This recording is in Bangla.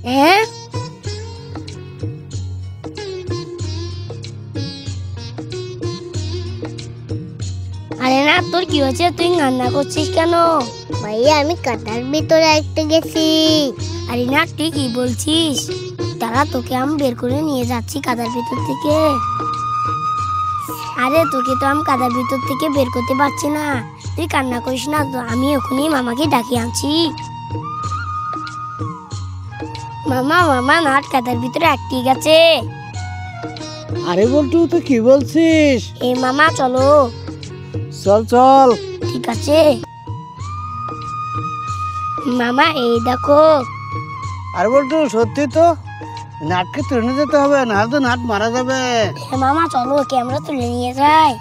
হ্যাঁ, আরে না, তোর কি হয়েছে? তুই কান্না করছিস কেন? ভাইয়া আমি কাদার ভিতরে একটা গেছি। আরে না, তুই কি বলছিস? তারা তোকে আমি বের করে নিয়ে যাচ্ছি কাদার ভিতর থেকে। আরে তোকে তো আমি কাদার ভিতর থেকে বের করতে পারছি না। তুই কান্না করিস না তো, আমি এখনই মামাকে ডাকিয়ে আনছি। মামা মামা, নাট কাদার ভিতরে আটকে গেছে। আরে বল্টু তুই কি বলছিস? এ মামা চলো। চল চল। ঠিক আছে মামা, এই দেখো। আরে বল্টু সত্যি তো নাটকে তুলে যেতে হবে, না তো নাট মারা যাবে। মামা চলো, ক্যামেরা তুলে নিয়ে যাই।